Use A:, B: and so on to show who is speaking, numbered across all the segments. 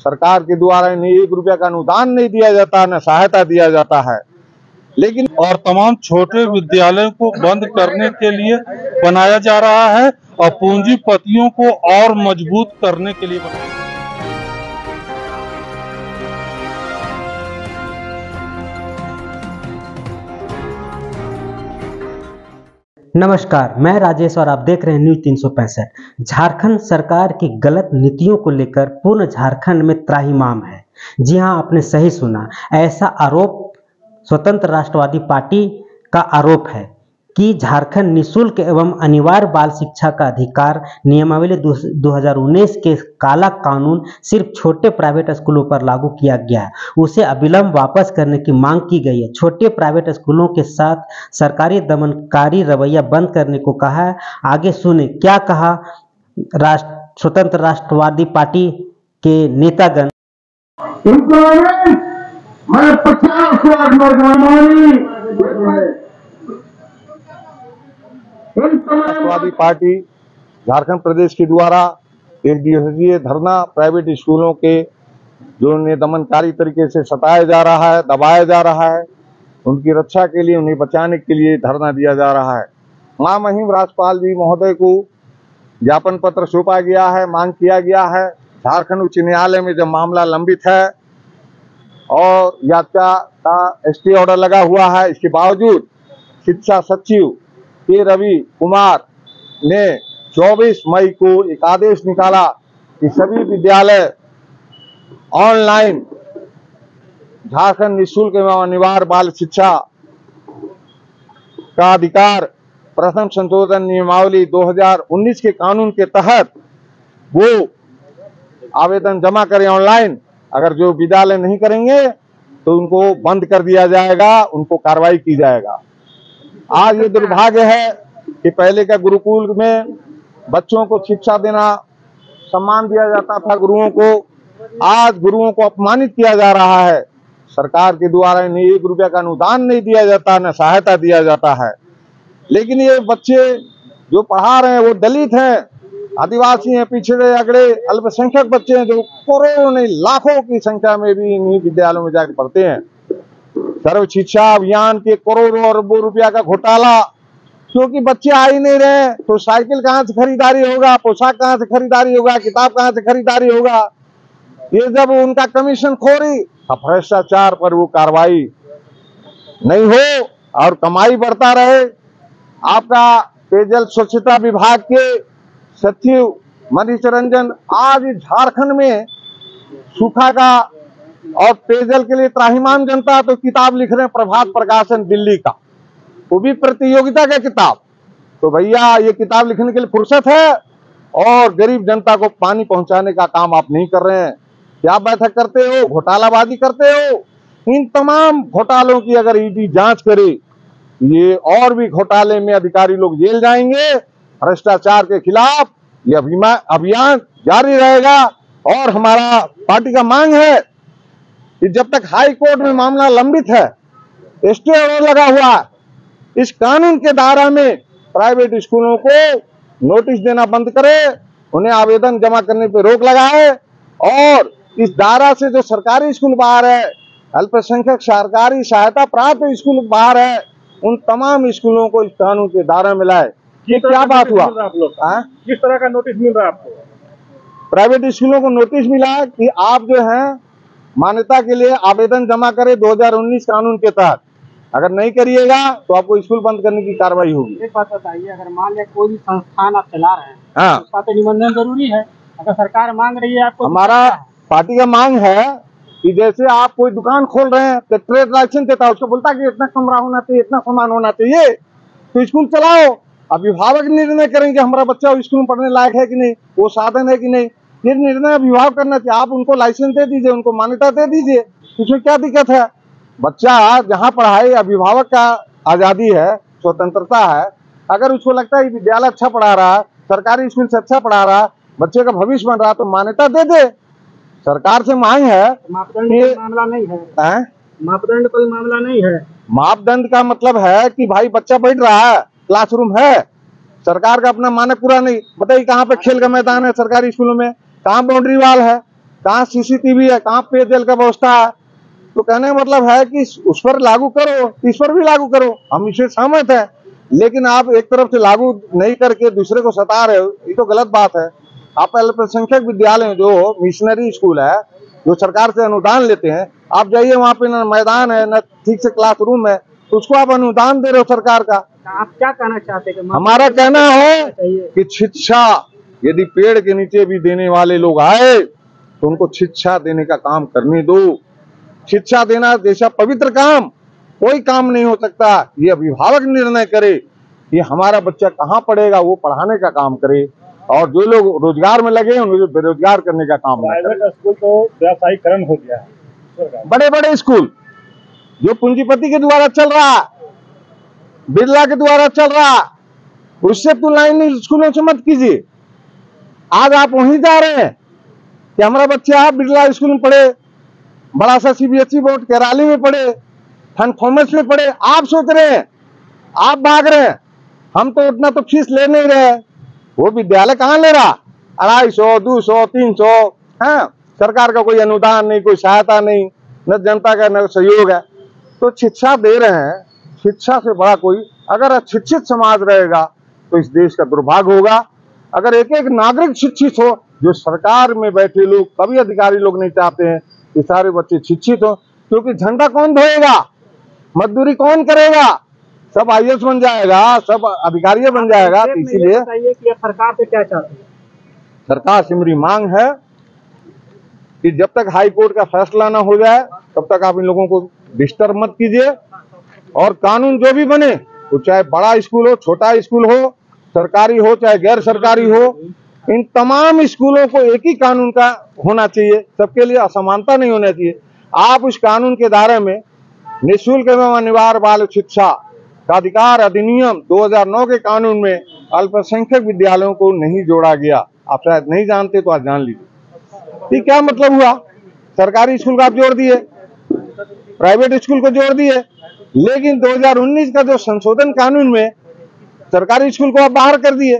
A: सरकार के द्वारा इन्हें 1 रुपया का अनुदान नहीं दिया जाता, न सहायता दिया जाता है। लेकिन
B: और तमाम छोटे विद्यालयों को बंद करने के लिए बनाया जा रहा है और पूंजीपतियों को और मजबूत करने के लिए बनाया।
C: नमस्कार, मैं राजेश और आप देख रहे हैं न्यूज 365। झारखंड सरकार की गलत नीतियों को लेकर पूर्ण झारखंड में त्राहिमाम है। जी हां, आपने सही सुना। ऐसा आरोप स्वतंत्र राष्ट्रवादी पार्टी का आरोप है कि झारखंड निःशुल्क एवं अनिवार्य बाल शिक्षा का अधिकार नियमावली 2019 के काला कानून सिर्फ छोटे प्राइवेट स्कूलों पर लागू किया गया है, उसे अविलंब वापस करने की मांग की गई है। छोटे प्राइवेट स्कूलों के साथ सरकारी दमनकारी रवैया बंद करने को कहा है। आगे सुने क्या कहा स्वतंत्र राष्ट्रवादी पार्टी के नेतागण।
D: मैं 50 लाख
A: राष्ट्रवादी पार्टी झारखंड प्रदेश के द्वारा एक दिवसीय धरना प्राइवेट स्कूलों के जो उन्हें दमनकारी तरीके से सताया जा रहा है, दबाया जा रहा है, उनकी रक्षा के लिए, उन्हें बचाने के लिए धरना दिया जा रहा है। महामहिम राज्यपाल जी महोदय को ज्ञापन पत्र सौंपा गया है, मांग किया गया है। झारखंड उच्च न्यायालय में जब मामला लंबित है और याचिका का स्टे ऑर्डर लगा हुआ है, इसके बावजूद शिक्षा सचिव के रवि कुमार ने 24 मई को एक आदेश निकाला कि सभी विद्यालय ऑनलाइन झारखंड निःशुल्क एवं अनिवार्य बाल शिक्षा का अधिकार प्रथम संशोधन नियमावली 2019 के कानून के तहत वो आवेदन जमा करें ऑनलाइन। अगर जो विद्यालय नहीं करेंगे तो उनको बंद कर दिया जाएगा, उनको कार्रवाई की जाएगा। आज ये दुर्भाग्य है कि पहले का गुरुकुल में बच्चों को शिक्षा देना, सम्मान दिया जाता था गुरुओं को, आज गुरुओं को अपमानित किया जा रहा है। सरकार के द्वारा इन्हें 1 रुपया का अनुदान नहीं दिया जाता, न सहायता दिया जाता है। लेकिन ये बच्चे जो पढ़ा रहे हैं वो दलित हैं, आदिवासी हैं, पिछड़े अगड़े अल्पसंख्यक बच्चे हैं जो करोड़ों नहीं लाखों की संख्या में भी इन्हीं विद्यालयों में जाकर पढ़ते हैं। सर्व शिक्षा अभियान के करोड़ों अरबों रुपया का घोटाला, क्योंकि बच्चे आ ही नहीं रहे तो साइकिल कहाँ से खरीदारी होगा, पोशाक कहाँ से खरीदारी होगा, किताब कहाँ से खरीदारी होगा। ये जब उनका कमीशन खोरी, भ्रष्टाचार पर वो कार्रवाई नहीं हो और कमाई बढ़ता रहे। आपका पेयजल स्वच्छता विभाग के सचिव मनीष रंजन आज झारखंड में सूखा का और पेयजल के लिए त्राहिमाम जनता तो किताब लिख रहे हैं प्रभात प्रकाशन दिल्ली का, वो भी प्रतियोगिता का किताब। तो भैया ये किताब लिखने के लिए फुर्सत है और गरीब जनता को पानी पहुंचाने का काम आप नहीं कर रहे हैं। क्या बैठक करते हो, घोटालाबाजी करते हो। इन तमाम घोटालों की अगर ईडी जांच करे, ये और भी घोटाले में अधिकारी लोग जेल जाएंगे। भ्रष्टाचार के खिलाफ ये अभियान जारी रहेगा और हमारा पार्टी का मांग है कि जब तक हाई कोर्ट में मामला लंबित है, स्टे ऑर्डर लगा हुआ है, इस कानून के दायरा में प्राइवेट स्कूलों को नोटिस देना बंद करे, उन्हें आवेदन जमा करने पर रोक लगाए और इस दायरा से जो सरकारी स्कूल बाहर है, अल्पसंख्यक सरकारी सहायता प्राप्त स्कूल बाहर है, उन तमाम स्कूलों को इस कानून के दायरे में लाए। ये क्या बात हुआ?
D: किस तरह का नोटिस मिल रहा है आपको?
A: प्राइवेट स्कूलों को नोटिस मिला कि आप जो है मान्यता के लिए आवेदन जमा करें 2019 कानून के तहत। अगर नहीं करिएगा तो आपको स्कूल बंद करने की कार्रवाई होगी।
E: एक बात बताइए, अगर मान लिया कोई भी संस्थान आप चला रहे हैं,
A: हाँ,
E: उसका तो निबंधन जरूरी है। अगर सरकार मांग रही है आपको,
A: हमारा पार्टी का मांग है कि जैसे आप कोई दुकान खोल रहे हैं तो ट्रेड लाइसेंस देता है, उसको बोलता है कि इतना कमरा होना चाहिए, इतना सामान होना चाहिए, तो स्कूल चलाओ। अभिभावक निर्णय करेंगे हमारा बच्चा स्कूल में पढ़ने लायक है कि नहीं, वो साधन है कि नहीं, ये निर्णय अभिभावक करना चाहिए। आप उनको लाइसेंस दे दीजिए, उनको मान्यता दे दीजिए, इसमें क्या दिक्कत है। बच्चा जहाँ पढ़ाई, अभिभावक का आजादी है, स्वतंत्रता है। अगर उसको लगता है विद्यालय अच्छा पढ़ा रहा है, सरकारी स्कूल से अच्छा पढ़ा रहा है, बच्चे का भविष्य बन रहा है, तो मान्यता दे दे। सरकार से मांग है।
E: मापदंड कोई मामला नहीं है, मापदंड कोई मामला नहीं है।
A: मापदंड का मतलब है कि भाई बच्चा बैठ रहा है, क्लासरूम है, सरकार का अपना मानक पूरा नहीं। बताइए कहाँ पे खेल का मैदान है सरकारी स्कूलों में, कहाँ बाउंड्री वाल है, कहाँ सीसीटीवी है, कहाँ पेयजल का व्यवस्था है। तो कहने का मतलब है कि उस पर लागू करो, इस पर भी लागू करो, हम इससे सहमत हैं। लेकिन आप एक तरफ से लागू नहीं करके दूसरे को सता रहे हो, ये तो गलत बात है। आप अल्पसंख्यक विद्यालय जो मिशनरी स्कूल है, जो सरकार से अनुदान लेते हैं, आप जाइए वहाँ पे न मैदान है, न ठीक से क्लासरूम है, तो उसको आप अनुदान दे रहे हो सरकार का।
E: आप क्या कहना चाहते हैं?
A: हमारा कहना है कि शिक्षा यदि पेड़ के नीचे भी देने वाले लोग आए तो उनको शिक्षा देने का काम करने दो। शिक्षा देना जैसा पवित्र काम कोई काम नहीं हो सकता। ये अभिभावक निर्णय करे कि हमारा बच्चा कहाँ पढ़ेगा, वो पढ़ाने का काम करे, और जो लोग रोजगार में लगे उनको बेरोजगार करने का काम ना करे।
D: प्राइवेट स्कूल तो व्यावसायीकरण हो गया है।
A: बड़े बड़े स्कूल जो पूंजीपति के द्वारा चल रहा, बिरला के द्वारा चल रहा, उससे तुलना इन स्कूलों से मत कीजिए। आज आप वहीं जा रहे हैं कि हमारा बच्चा बिरला स्कूल में पढ़े, बड़ा सा सीबीएसई बोर्ड कैराली में पढ़े, सेंट थॉमस में पढ़े। आप सोच रहे हैं, आप भाग रहे हैं, हम तो उतना तो फीस ले नहीं रहे। वो विद्यालय कहाँ ले रहा? 250, 200, 300 है। सरकार का कोई अनुदान नहीं, कोई सहायता नहीं, न जनता का न सहयोग है। तो शिक्षा दे रहे हैं, शिक्षा से बड़ा कोई, अगर अशिक्षित समाज रहेगा तो इस देश का दुर्भाग्य होगा। अगर एक एक नागरिक शिक्षित हो, जो सरकार में बैठे लोग, कभी अधिकारी लोग नहीं चाहते हैं कि सारे बच्चे शिक्षित हो, क्योंकि झंडा कौन धोएगा, मजदूरी कौन करेगा, सब आईएएस बन जाएगा, सब अधिकारी बन जाएगा। तो इसीलिए
E: बताइए कि आप सरकार से क्या चाहते हैं?
A: सरकार से मेरी मांग है कि जब तक हाई कोर्ट का फैसला ना हो जाए तब तक आप इन लोगों को डिस्टर्ब मत कीजिए, और कानून जो भी बने, वो चाहे बड़ा स्कूल हो, छोटा स्कूल हो, सरकारी हो चाहे गैर सरकारी हो, इन तमाम स्कूलों को एक ही कानून का होना चाहिए, सबके लिए असमानता नहीं होना चाहिए। आप उस कानून के दायरे में निःशुल्क एवं अनिवार्य बाल शिक्षा का अधिकार अधिनियम 2009 के कानून में अल्पसंख्यक विद्यालयों को नहीं जोड़ा गया। आप शायद नहीं जानते तो आज जान लीजिए। ये क्या मतलब हुआ? सरकारी स्कूल को आप जोड़ दिए, प्राइवेट स्कूल को जोड़ दिए, लेकिन 2019 का जो संशोधन कानून में सरकारी स्कूल को आप बाहर कर दिए।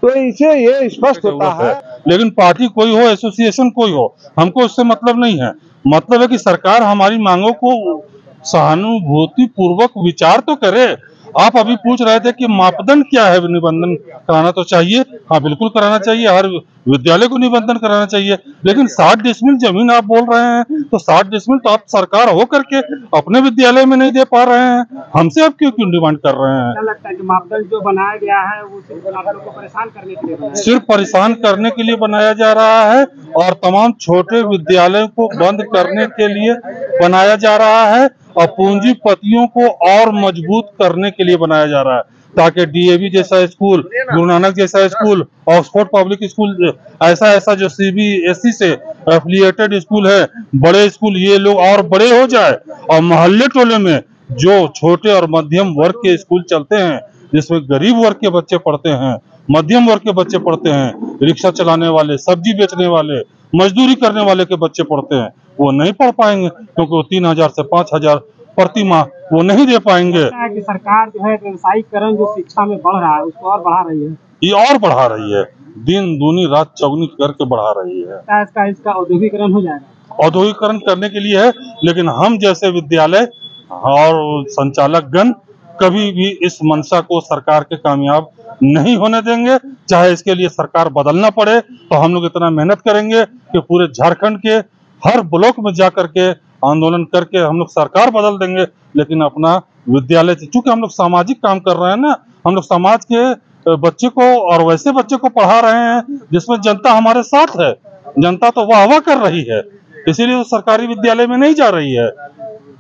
A: तो इसे ये स्पष्ट होता है।
B: लेकिन पार्टी कोई हो, एसोसिएशन कोई हो, हमको उससे मतलब नहीं है। मतलब है कि सरकार हमारी मांगों को सहानुभूति पूर्वक विचार तो करे। आप अभी पूछ रहे थे कि मापदंड क्या है, निबंधन कराना तो चाहिए। हाँ, बिल्कुल कराना चाहिए, हर विद्यालय को निबंधन कराना चाहिए। लेकिन 60 डिसमिल जमीन आप बोल रहे हैं, तो 60 डिसमिल तो आप सरकार हो करके अपने विद्यालय में नहीं दे पा रहे हैं, हमसे आप क्यों डिमांड कर रहे हैं?
E: क्या लगता है कि मापदंड जो बनाया गया है वो सिर्फ छात्रों को परेशान करने के लिए बनाया है?
B: सिर्फ परेशान करने के लिए बनाया जा रहा है, और तमाम छोटे विद्यालयों को बंद करने के लिए बनाया जा रहा है, और पूंजीपतियों को और मजबूत करने के लिए बनाया जा रहा है, ताकि डीएवी जैसा स्कूल, गुरु नानक जैसा स्कूल, ऑक्सफोर्ड पब्लिक स्कूल, ऐसा जो सीबीएसई से एफिलिएटेड स्कूल है, बड़े स्कूल, ये लोग और बड़े हो जाए, और मोहल्ले टोले में जो छोटे और मध्यम वर्ग के स्कूल चलते हैं, जिसमें गरीब वर्ग के बच्चे पढ़ते हैं, मध्यम वर्ग के बच्चे पढ़ते हैं, रिक्शा चलाने वाले, सब्जी बेचने वाले, मजदूरी करने वाले के बच्चे पढ़ते हैं, वो नहीं पढ़ पाएंगे, क्योंकि वो 3000 से 5000 प्रति माह वो नहीं दे पाएंगे।
E: कि सरकार जो है व्यवसायीकरण जो शिक्षा में बढ़ रहा है उसको और बढ़ा रही है,
B: ये और बढ़ा रही है, दिन दूनी रात चौगुनी करके बढ़ा रही है।
E: इसका औद्योगिकरण हो जाएगा।
B: औद्योगिकरण करने के लिए है, लेकिन हम जैसे विद्यालय और संचालक गण कभी भी इस मंशा को सरकार के कामयाब नहीं होने देंगे। चाहे इसके लिए सरकार बदलना पड़े, तो हम लोग इतना मेहनत करेंगे कि पूरे झारखंड के हर ब्लॉक में जा करके आंदोलन करके हम लोग सरकार बदल देंगे। लेकिन अपना विद्यालय, चूंकि हम लोग सामाजिक काम कर रहे हैं ना, हम लोग समाज के बच्चे को और वैसे बच्चे को पढ़ा रहे हैं जिसमें जनता हमारे साथ है, जनता तो वाह वाह कर रही है, इसीलिए वो सरकारी विद्यालय में नहीं जा रही है।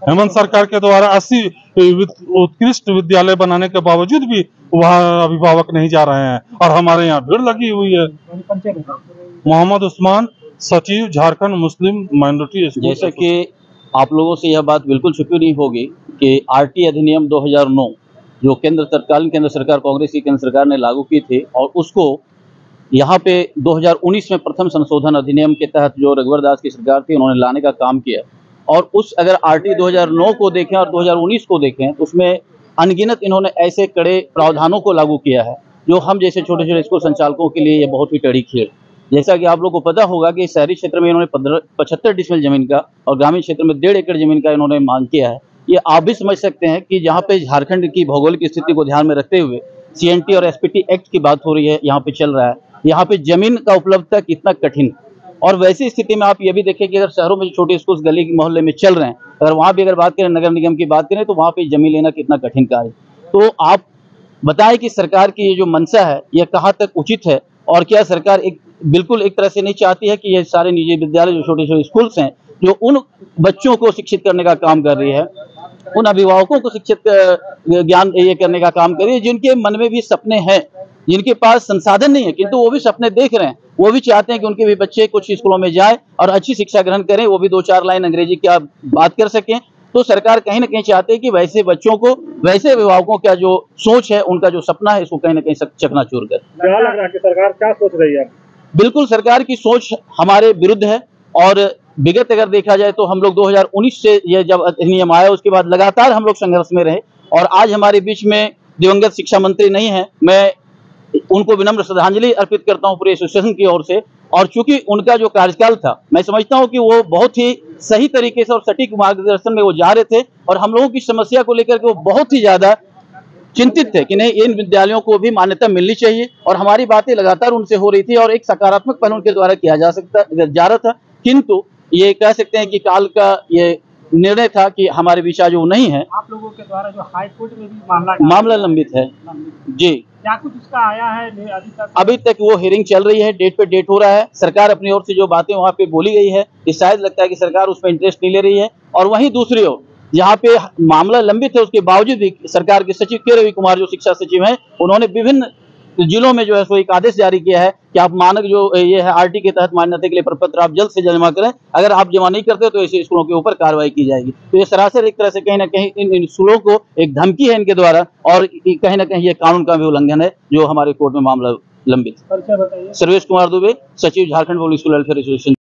B: हेमंत सरकार के द्वारा 80 उत्कृष्ट विद्यालय बनाने के बावजूद भी वहाँ अभिभावक नहीं जा रहे हैं, और हमारे यहाँ भीड़ लगी हुई है। मोहम्मद उस्मान, सचिव, झारखंड मुस्लिम माइनॉरिटी स्कूल।
F: जैसे कि आप लोगों से यह बात बिल्कुल छुपी नहीं होगी कि आरटी अधिनियम 2009 जो तत्कालीन केंद्र सरकार, कांग्रेस की केंद्र सरकार ने लागू की थी, और उसको यहाँ पे 2019 में प्रथम संशोधन अधिनियम के तहत जो रघुवर दास की सरकार थी उन्होंने लाने का काम किया। और उस अगर आरटी 2009 को देखें और 2019 को देखें तो उसमें अनगिनत इन्होंने ऐसे कड़े प्रावधानों को लागू किया है जो हम जैसे छोटे छोटे स्कूल संचालकों के लिए ये बहुत ही टेढ़ी खीर। जैसा कि आप लोगों को पता होगा कि शहरी क्षेत्र में इन्होंने 75 डिसमिल जमीन का और ग्रामीण क्षेत्र में 1.5 एकड़ जमीन का इन्होंने मांग किया है। ये आप भी समझ सकते हैं कि जहाँ पे झारखंड की भौगोलिक स्थिति को ध्यान में रखते हुए CNT और SPT एक्ट की बात हो रही है, यहाँ पे चल रहा है, यहाँ पे जमीन का उपलब्धता कितना कठिन। और वैसी स्थिति में आप ये भी देखें कि अगर शहरों में छोटे स्कूल गली मोहल्ले में चल रहे हैं, अगर वहाँ भी अगर बात करें, नगर निगम की बात करें, तो वहाँ पे जमीन लेना कितना कठिन कार्य। तो आप बताएं कि सरकार की ये जो मंशा है ये कहाँ तक उचित है, और क्या सरकार बिल्कुल एक तरह से नहीं चाहती है कि ये सारे निजी विद्यालय जो छोटे छोटे स्कूल्स हैं, जो उन बच्चों को शिक्षित करने का काम कर रही है, उन अभिभावकों को शिक्षित ज्ञान ये करने का काम कर रही है, जिनके मन में भी सपने हैं, जिनके पास संसाधन नहीं है किंतु वो भी सपने देख रहे हैं, वो भी चाहते हैं कि उनके भी बच्चे कुछ स्कूलों में जाएं और अच्छी शिक्षा ग्रहण करें, वो भी 2-4 लाइन अंग्रेजी की बात कर सकें। तो सरकार कहीं ना कहीं चाहती है कि वैसे बच्चों को, वैसे अभिभावकों का जो सोच है, उनका जो सपना है, इसको कहीं ना कहीं चकनाचूर कर।
D: क्या लग रहा है कि सरकार क्या सोच रही है?
F: बिल्कुल सरकार की सोच हमारे विरुद्ध है, और विगत अगर देखा जाए तो हम लोग 2019 से ये जब अधिनियम आया उसके बाद लगातार हम लोग संघर्ष में रहे, और आज हमारे बीच में दिवंगत शिक्षा मंत्री नहीं है। मैं उनको विनम्र श्रद्धांजलि अर्पित करता हूं पूरे एसोसिएशन की ओर से, और चूंकि उनका जो कार्यकाल था, मैं समझता हूं कि वो बहुत ही सही तरीके से और सटीक मार्गदर्शन में वो जा रहे थे, और हम लोगों की समस्या को लेकर के वो बहुत ही ज्यादा चिंतित थे कि नहीं, इन विद्यालयों को भी मान्यता मिलनी चाहिए, और हमारी बातें लगातार उनसे हो रही थी और एक सकारात्मक पहल उनके द्वारा किया जा रहा था। किंतु ये कह सकते हैं कि काल का ये निर्णय था कि हमारे बीच आज वो नहीं है।
E: आप लोगों के द्वारा जो हाई कोर्ट में भी
F: मामला लंबित है जी।
E: क्या कुछ उसका आया है
F: अभी तक वो हियरिंग चल रही है, डेट पे डेट हो रहा है। सरकार अपनी ओर से जो बातें वहाँ पे बोली गई है, ये शायद लगता है कि सरकार उसमें इंटरेस्ट नहीं ले रही है। और वहीं दूसरी ओर जहाँ पे मामला लंबित है, उसके बावजूद भी सरकार के सचिव के रवि कुमार जो शिक्षा सचिव हैं, उन्होंने विभिन्न जिलों में जो है सो एक आदेश जारी किया है कि आप मानक जो ये है RT के तहत मान्यता के लिए प्रपत्र आप जल्द से जल्द जमा करें, अगर आप जमा नहीं करते तो ऐसे स्कूलों के ऊपर कार्रवाई की जाएगी। तो ये सरासर एक तरह से कहीं ना कहीं इन स्कूलों को एक धमकी है इनके द्वारा, और कहीं ना कहीं ये कानून का भी उल्लंघन है जो हमारे कोर्ट में मामला लंबित।
E: परिचय बताइए।
F: सर्वेश कुमार दुबे, सचिव Jharkhand public school welfare association.